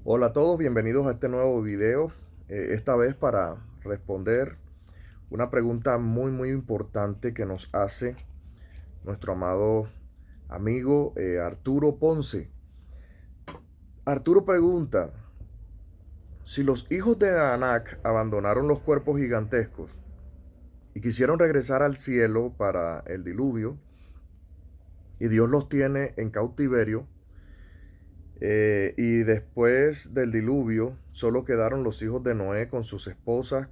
Hola a todos, bienvenidos a este nuevo video. Esta vez para responder una pregunta muy importante que nos hace nuestro amado amigo Arturo Ponce. Arturo pregunta, si los hijos de Anak abandonaron los cuerpos gigantescos y quisieron regresar al cielo para el diluvio, y Dios los tiene en cautiverio, y después del diluvio solo quedaron los hijos de Noé con sus esposas.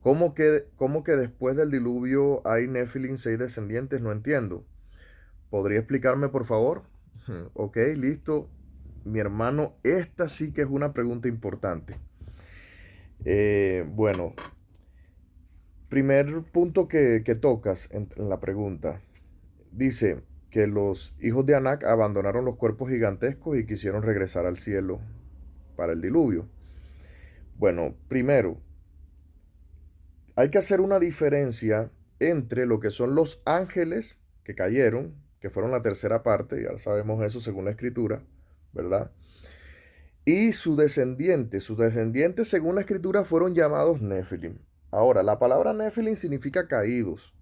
¿Cómo que después del diluvio hay Nephilim 6 descendientes? No entiendo. ¿Podría explicarme, por favor? Ok, listo. Mi hermano, esta sí que es una pregunta importante. Bueno, primer punto que tocas en la pregunta. Dice que los hijos de Anak abandonaron los cuerpos gigantescos y quisieron regresar al cielo para el diluvio. Bueno, primero, hay que hacer una diferencia entre lo que son los ángeles que cayeron, que fueron la tercera parte, ya sabemos eso según la escritura, ¿verdad? Y sus descendientes. Sus descendientes según la escritura fueron llamados Nephilim. Ahora, la palabra Nephilim significa caídos.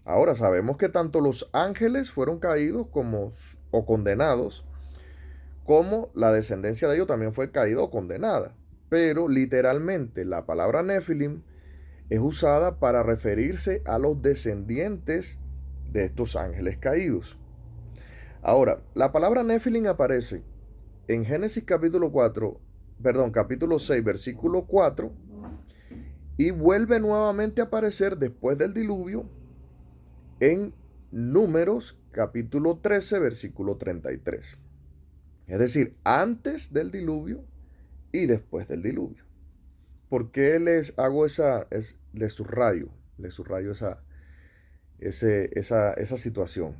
Ahora sabemos que tanto los ángeles fueron caídos como o condenados, como la descendencia de ellos también fue caída o condenada. Pero literalmente la palabra Nephilim es usada para referirse a los descendientes de estos ángeles caídos. Ahora, la palabra Nephilim aparece en Génesis capítulo 6, versículo 4, y vuelve nuevamente a aparecer después del diluvio en Números capítulo 13, versículo 33. Es decir, antes del diluvio y después del diluvio. ¿Por qué les hago les subrayo esa situación?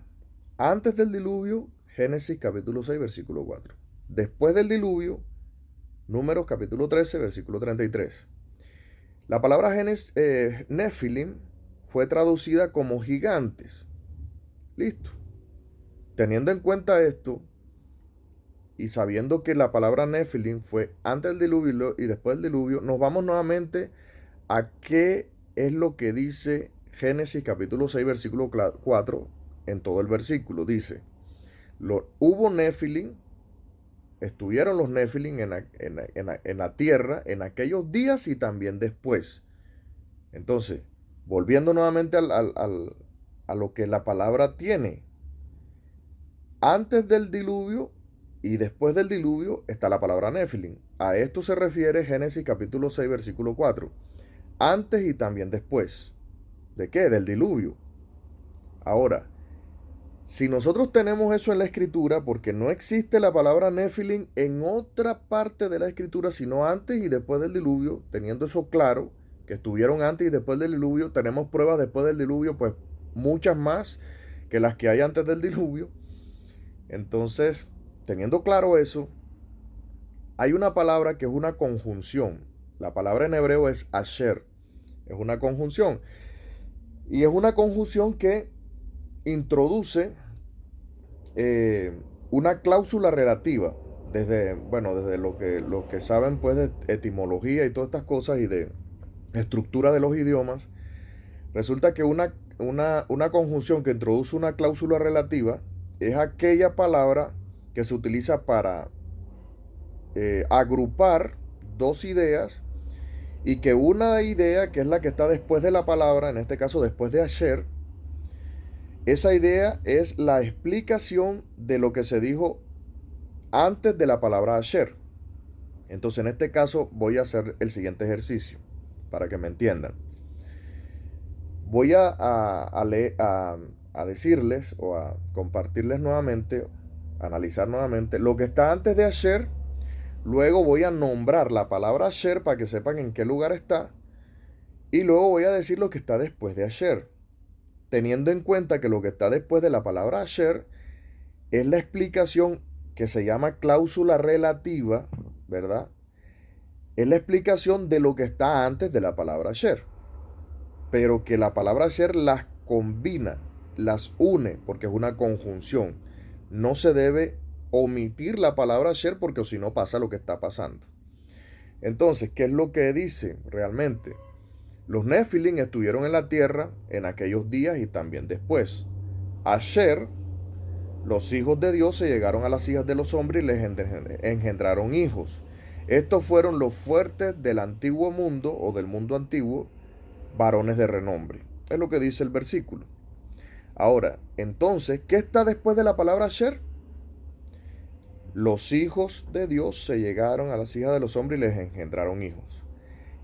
Antes del diluvio, Génesis capítulo 6, versículo 4. Después del diluvio, Números capítulo 13, versículo 33. La palabra Nephilim fue traducida como gigantes. Listo. Teniendo en cuenta esto y sabiendo que la palabra Nephilim fue antes del diluvio y después del diluvio, nos vamos nuevamente a qué es lo que dice Génesis capítulo 6, versículo 4 en todo el versículo. Dice, hubo Nephilim, estuvieron los Nephilim en la tierra en aquellos días y también después. Entonces, volviendo nuevamente a lo que la palabra tiene, antes del diluvio y después del diluvio está la palabra Nephilim. A esto se refiere Génesis capítulo 6, versículo 4. Antes y también después. ¿De qué? Del diluvio. Ahora, si nosotros tenemos eso en la escritura, porque no existe la palabra Nephilim en otra parte de la escritura, sino antes y después del diluvio, teniendo eso claro, que estuvieron antes y después del diluvio, tenemos pruebas después del diluvio, pues muchas más que las que hay antes del diluvio. Entonces, teniendo claro eso, hay una palabra que es una conjunción. La palabra en hebreo es asher. Es una conjunción. Y es una conjunción que introduce una cláusula relativa. Desde lo que saben pues de etimología y todas estas cosas y de estructura de los idiomas, resulta que una conjunción que introduce una cláusula relativa es aquella palabra que se utiliza para agrupar dos ideas y que una idea, que es la que está después de la palabra, en este caso después de Asher, esa idea es la explicación de lo que se dijo antes de la palabra Asher. Entonces en este caso voy a hacer el siguiente ejercicio para que me entiendan. Voy a decirles o a compartirles nuevamente, analizar nuevamente lo que está antes de Asher. Luego voy a nombrar la palabra Asher para que sepan en qué lugar está. Y luego voy a decir lo que está después de Asher. Teniendo en cuenta que lo que está después de la palabra Asher es la explicación que se llama cláusula relativa, ¿verdad? Es la explicación de lo que está antes de la palabra Asher. Pero que la palabra Asher las combina, las une, porque es una conjunción. No se debe omitir la palabra Asher porque si no pasa lo que está pasando. Entonces, ¿qué es lo que dice realmente? Los Nefilim estuvieron en la tierra en aquellos días y también después. Asher, los hijos de Dios se llegaron a las hijas de los hombres y les engendraron hijos. Estos fueron los fuertes del antiguo mundo o del mundo antiguo, varones de renombre. Es lo que dice el versículo. Ahora, entonces, ¿qué está después de la palabra Asher? Los hijos de Dios se llegaron a las hijas de los hombres y les engendraron hijos.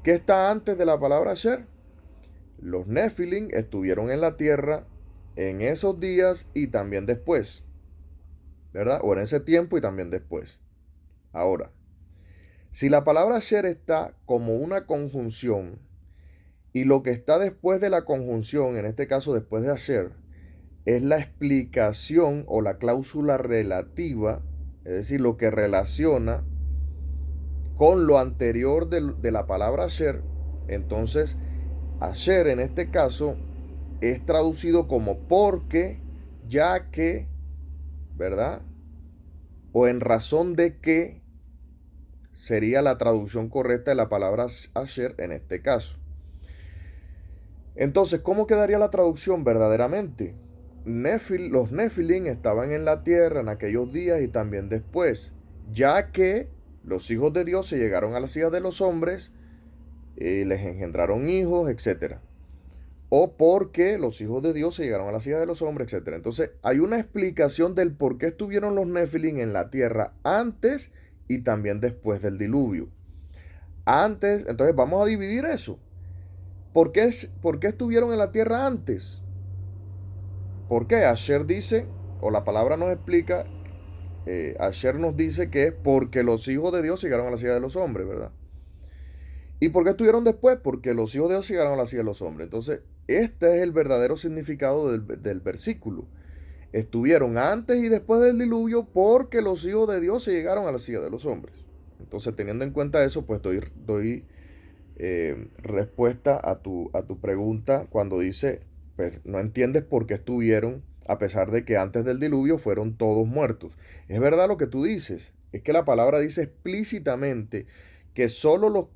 ¿Qué está antes de la palabra Asher? Los Nefilim estuvieron en la tierra en esos días y también después, ¿verdad? O en ese tiempo y también después. Ahora, si la palabra Asher está como una conjunción y lo que está después de la conjunción, en este caso después de Asher, es la explicación o la cláusula relativa, es decir, lo que relaciona con lo anterior de la palabra Asher, entonces Asher en este caso es traducido como porque, ya que, ¿verdad? O en razón de que sería la traducción correcta de la palabra Asher en este caso. Entonces, ¿cómo quedaría la traducción verdaderamente? Los Nefilim estaban en la tierra en aquellos días y también después, ya que los hijos de Dios se llegaron a las hijas de los hombres, les engendraron hijos, etc. O porque los hijos de Dios se llegaron a las hijas de los hombres, etc. Entonces, hay una explicación del por qué estuvieron los Nefilim en la tierra antes y también después del diluvio. Antes, entonces vamos a dividir eso. ¿Por qué estuvieron en la tierra antes? ¿Por qué? Asher dice, o la palabra nos explica, Asher nos dice que es porque los hijos de Dios llegaron a la hijas de los hombres, ¿verdad? ¿Y por qué estuvieron después? Porque los hijos de Dios llegaron a la hijas de los hombres. Entonces, este es el verdadero significado del versículo. Estuvieron antes y después del diluvio porque los hijos de Dios se llegaron a la hijas de los hombres. Entonces, teniendo en cuenta eso, pues doy respuesta a tu pregunta cuando dice, pues no entiendes por qué estuvieron, a pesar de que antes del diluvio fueron todos muertos. Es verdad lo que tú dices, es que la palabra dice explícitamente que solo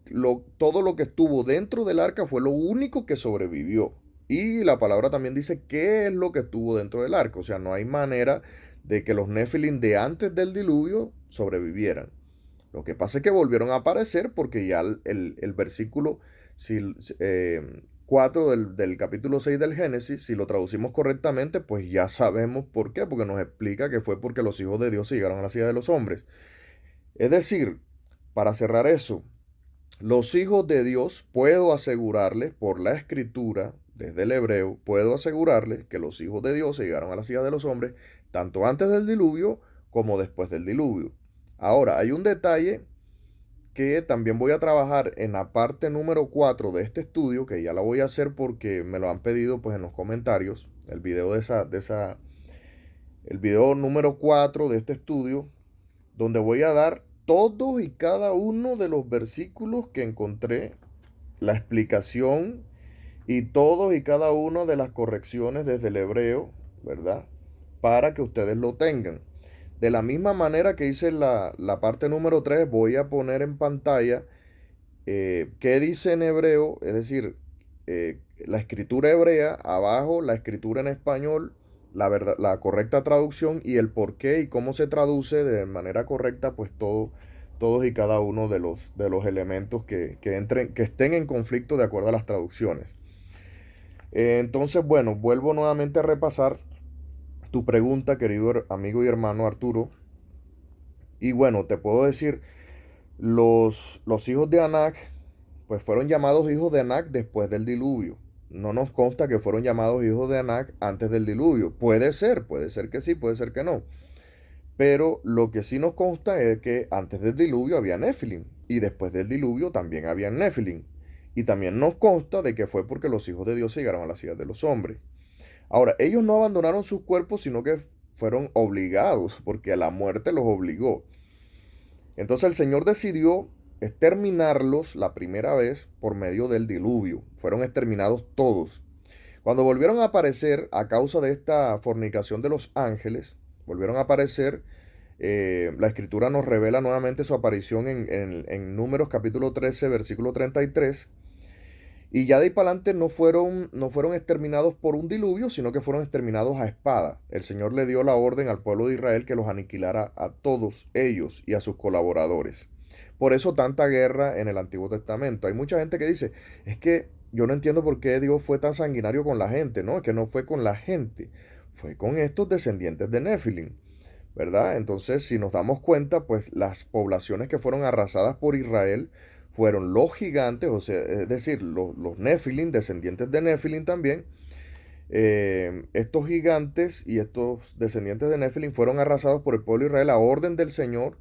todo lo que estuvo dentro del arca fue lo único que sobrevivió. Y la palabra también dice qué es lo que estuvo dentro del arca. O sea, no hay manera de que los Nefilim de antes del diluvio sobrevivieran. Lo que pasa es que volvieron a aparecer porque ya el versículo 4 del capítulo 6 del Génesis, si lo traducimos correctamente, pues ya sabemos por qué, porque nos explica que fue porque los hijos de Dios se llegaron a la hijas de los hombres. Es decir, para cerrar eso, los hijos de Dios, puedo asegurarles por la escritura, desde el hebreo, puedo asegurarles que los hijos de Dios se llegaron a las hijas de los hombres, tanto antes del diluvio como después del diluvio. Ahora, hay un detalle que también voy a trabajar en la parte número 4 de este estudio, que ya la voy a hacer porque me lo han pedido pues en los comentarios, el video el video número 4 de este estudio, donde voy a dar todos y cada uno de los versículos que encontré, la explicación y todos y cada una de las correcciones desde el hebreo, ¿verdad? Para que ustedes lo tengan. De la misma manera que hice la parte número 3, voy a poner en pantalla qué dice en hebreo, es decir, la escritura hebrea, abajo la escritura en español, la correcta traducción y el por qué y cómo se traduce de manera correcta, pues todos y cada uno de los elementos que estén en conflicto de acuerdo a las traducciones. Entonces, bueno, vuelvo nuevamente a repasar tu pregunta, querido amigo y hermano Arturo. Y bueno, te puedo decir, los hijos de Anak, pues fueron llamados hijos de Anak después del diluvio. No nos consta que fueron llamados hijos de Anak antes del diluvio. Puede ser que sí, puede ser que no. Pero lo que sí nos consta es que antes del diluvio había Nefilim y después del diluvio también había Nefilim. Y también nos consta de que fue porque los hijos de Dios llegaron a las hijas de los hombres. Ahora, ellos no abandonaron sus cuerpos, sino que fueron obligados, porque a la muerte los obligó. Entonces el Señor decidió exterminarlos la primera vez por medio del diluvio. Fueron exterminados todos. Cuando volvieron a aparecer a causa de esta fornicación de los ángeles, volvieron a aparecer La escritura nos revela nuevamente su aparición en Números capítulo 13, versículo 33. Y ya de ahí para adelante no fueron exterminados por un diluvio, sino que fueron exterminados a espada. El Señor le dio la orden al pueblo de Israel que los aniquilara a todos ellos y a sus colaboradores. Por eso tanta guerra en el Antiguo Testamento. Hay mucha gente que dice, es que yo no entiendo por qué Dios fue tan sanguinario con la gente. No, es que no fue con la gente, fue con estos descendientes de Nefilim, ¿verdad? Entonces, si nos damos cuenta, pues las poblaciones que fueron arrasadas por Israel fueron los gigantes, o sea, es decir, los Nefilim, descendientes de Nefilim también. Estos gigantes y estos descendientes de Nefilim fueron arrasados por el pueblo de Israel a orden del Señor.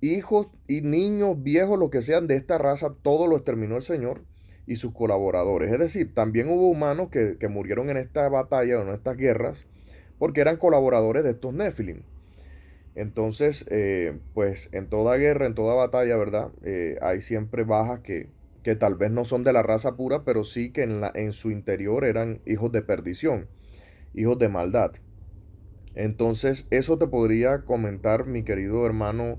Hijos y niños, viejos, lo que sean de esta raza, todo lo exterminó el Señor y sus colaboradores. Es decir, también hubo humanos que murieron en esta batalla o en estas guerras porque eran colaboradores de estos Nefilim. Entonces, pues en toda guerra, en toda batalla, ¿verdad? Hay siempre bajas que tal vez no son de la raza pura, pero sí que en su interior eran hijos de perdición, hijos de maldad. Entonces, eso te podría comentar mi querido hermano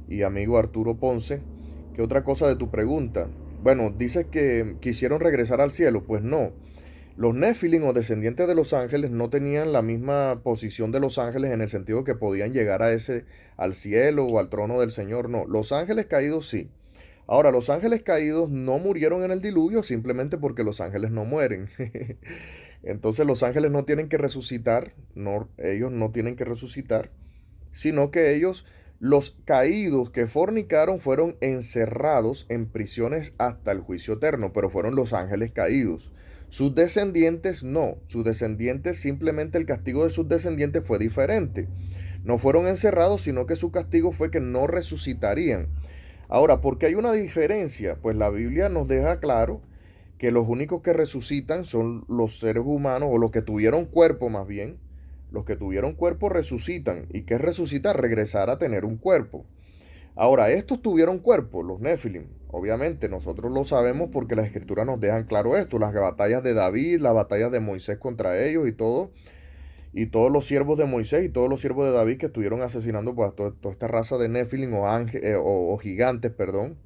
y amigo Arturo Ponce. ¿Qué otra cosa de tu pregunta? Bueno, dices que quisieron regresar al cielo. Pues no. Los Nefilim o descendientes de los ángeles no tenían la misma posición de los ángeles en el sentido que podían llegar al cielo o al trono del Señor. No, los ángeles caídos sí. Ahora, los ángeles caídos no murieron en el diluvio simplemente porque los ángeles no mueren. Entonces los ángeles no tienen que resucitar, no, ellos no tienen que resucitar, sino que ellos, los caídos que fornicaron, fueron encerrados en prisiones hasta el juicio eterno, pero fueron los ángeles caídos. Sus descendientes no, sus descendientes simplemente el castigo de sus descendientes fue diferente. No fueron encerrados, sino que su castigo fue que no resucitarían. Ahora, ¿por qué hay una diferencia? Pues la Biblia nos deja claro que los únicos que resucitan son los seres humanos, o los que tuvieron cuerpo más bien. Los que tuvieron cuerpo resucitan. ¿Y qué es resucitar? Regresar a tener un cuerpo. Ahora, estos tuvieron cuerpo, los Nefilim. Obviamente, nosotros lo sabemos porque las escrituras nos dejan claro esto. Las batallas de David, las batallas de Moisés contra ellos y todo. Y todos los siervos de Moisés y todos los siervos de David que estuvieron asesinando pues, a toda esta raza de Nefilim o gigantes, perdón,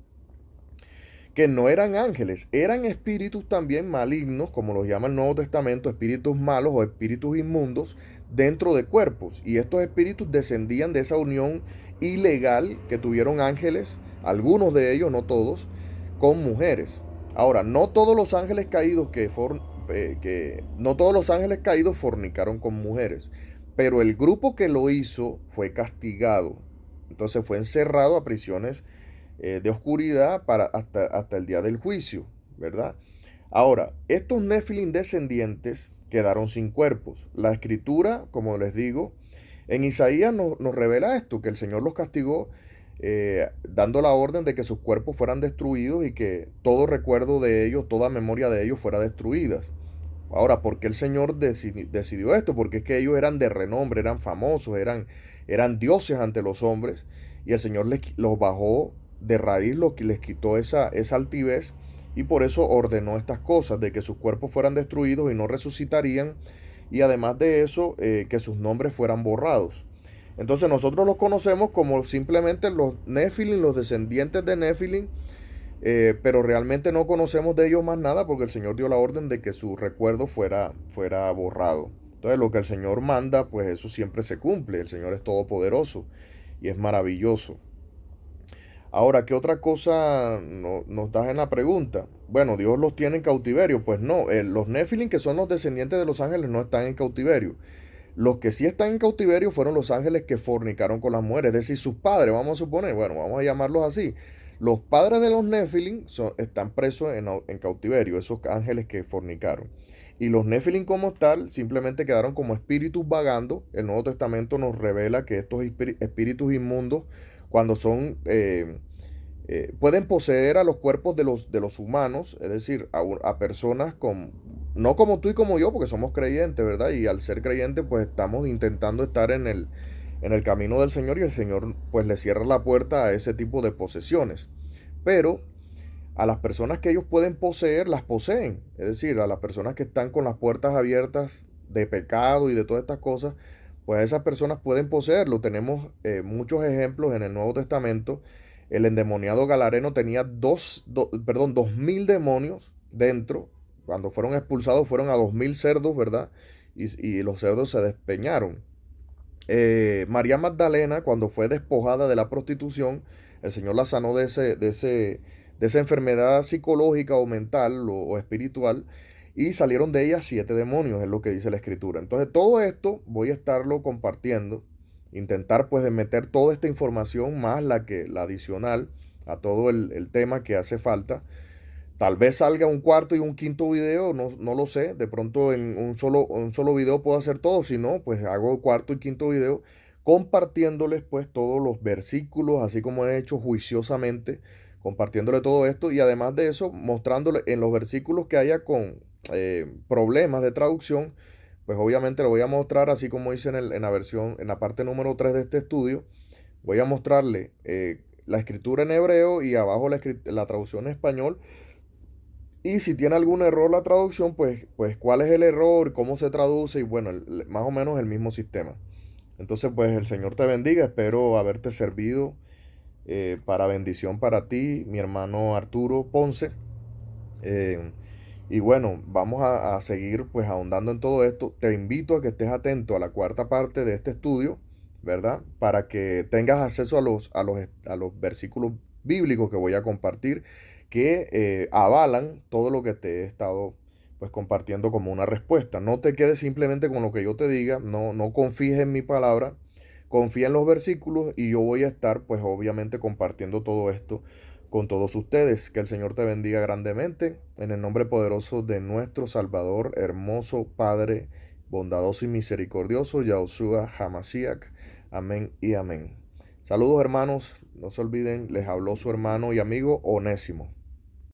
que no eran ángeles, eran espíritus también malignos, como los llama el Nuevo Testamento, espíritus malos o espíritus inmundos dentro de cuerpos. Y estos espíritus descendían de esa unión ilegal que tuvieron ángeles, algunos de ellos, no todos, con mujeres. Ahora, no todos los ángeles caídos no todos los ángeles caídos fornicaron con mujeres, pero el grupo que lo hizo fue castigado. Entonces fue encerrado a prisiones de oscuridad hasta el día del juicio, ¿verdad? Ahora, estos Nefilim descendientes quedaron sin cuerpos. La escritura, como les digo, en Isaías nos revela esto, que el Señor los castigó dando la orden de que sus cuerpos fueran destruidos y que todo recuerdo de ellos, toda memoria de ellos fuera destruida. Ahora, ¿por qué el Señor decidió esto? Porque es que ellos eran de renombre, eran famosos, eran dioses ante los hombres, y el Señor los bajó de raíz, les quitó esa altivez, y por eso ordenó estas cosas, de que sus cuerpos fueran destruidos y no resucitarían, y además de eso, que sus nombres fueran borrados. Entonces nosotros los conocemos como simplemente los Nefilim, los descendientes de Nefilim, pero realmente no conocemos de ellos más nada porque el Señor dio la orden de que su recuerdo fuera borrado. Entonces lo que el Señor manda, pues eso siempre se cumple. El Señor es todopoderoso y es maravilloso. Ahora, ¿qué otra cosa nos das en la pregunta? Bueno, Dios los tiene en cautiverio. Pues no, los Nefilim, que son los descendientes de los ángeles, no están en cautiverio. Los que sí están en cautiverio fueron los ángeles que fornicaron con las mujeres, es decir, sus padres, vamos a suponer, bueno, vamos a llamarlos así. Los padres de los Nefilim están presos en cautiverio, esos ángeles que fornicaron. Y los Nefilim como tal simplemente quedaron como espíritus vagando. El Nuevo Testamento nos revela que estos espíritus inmundos, cuando pueden poseer a los cuerpos de los humanos, es decir, a personas no como tú y como yo, porque somos creyentes, ¿verdad? Y al ser creyentes, pues estamos intentando estar en el camino del Señor, y el Señor pues le cierra la puerta a ese tipo de posesiones. Pero a las personas que ellos pueden poseer, las poseen. Es decir, a las personas que están con las puertas abiertas de pecado y de todas estas cosas, pues esas personas pueden poseerlo. Tenemos muchos ejemplos en el Nuevo Testamento. El endemoniado galareno tenía 2000 demonios dentro. Cuando fueron expulsados fueron a 2000 cerdos, ¿verdad? Y los cerdos se despeñaron. María Magdalena, cuando fue despojada de la prostitución, el Señor la sanó de esa enfermedad psicológica o mental o espiritual, y salieron de ella 7 demonios, es lo que dice la Escritura. Entonces, todo esto voy a estarlo compartiendo, intentar pues de meter toda esta información más la adicional a todo el tema que hace falta. Tal vez salga un cuarto y un quinto video, no lo sé. De pronto en un solo video puedo hacer todo. Si no, pues hago cuarto y quinto video compartiéndoles pues todos los versículos, así como he hecho juiciosamente, compartiéndole todo esto. Y además de eso, mostrándole en los versículos que haya con problemas de traducción, pues obviamente lo voy a mostrar así como hice en la versión, en la parte número 3 de este estudio. Voy a mostrarle la escritura en hebreo y abajo la traducción en español, y si tiene algún error la traducción, pues cuál es el error, cómo se traduce y bueno, más o menos el mismo sistema. Entonces, pues el Señor te bendiga. Espero haberte servido para bendición para ti, mi hermano Arturo Ponce. Eh, y bueno, vamos a seguir pues ahondando en todo esto. Te invito a que estés atento a la cuarta parte de este estudio, ¿verdad? Para que tengas acceso a los versículos bíblicos que voy a compartir, que avalan todo lo que te he estado pues compartiendo como una respuesta. No te quedes simplemente con lo que yo te diga, no confíes en mi palabra, confía en los versículos y yo voy a estar pues obviamente compartiendo todo esto con todos ustedes. Que el Señor te bendiga grandemente en el nombre poderoso de nuestro Salvador, hermoso Padre, bondadoso y misericordioso, Yahushua Hamashiach. Amén y amén. Saludos hermanos, no se olviden, les habló su hermano y amigo Onésimo.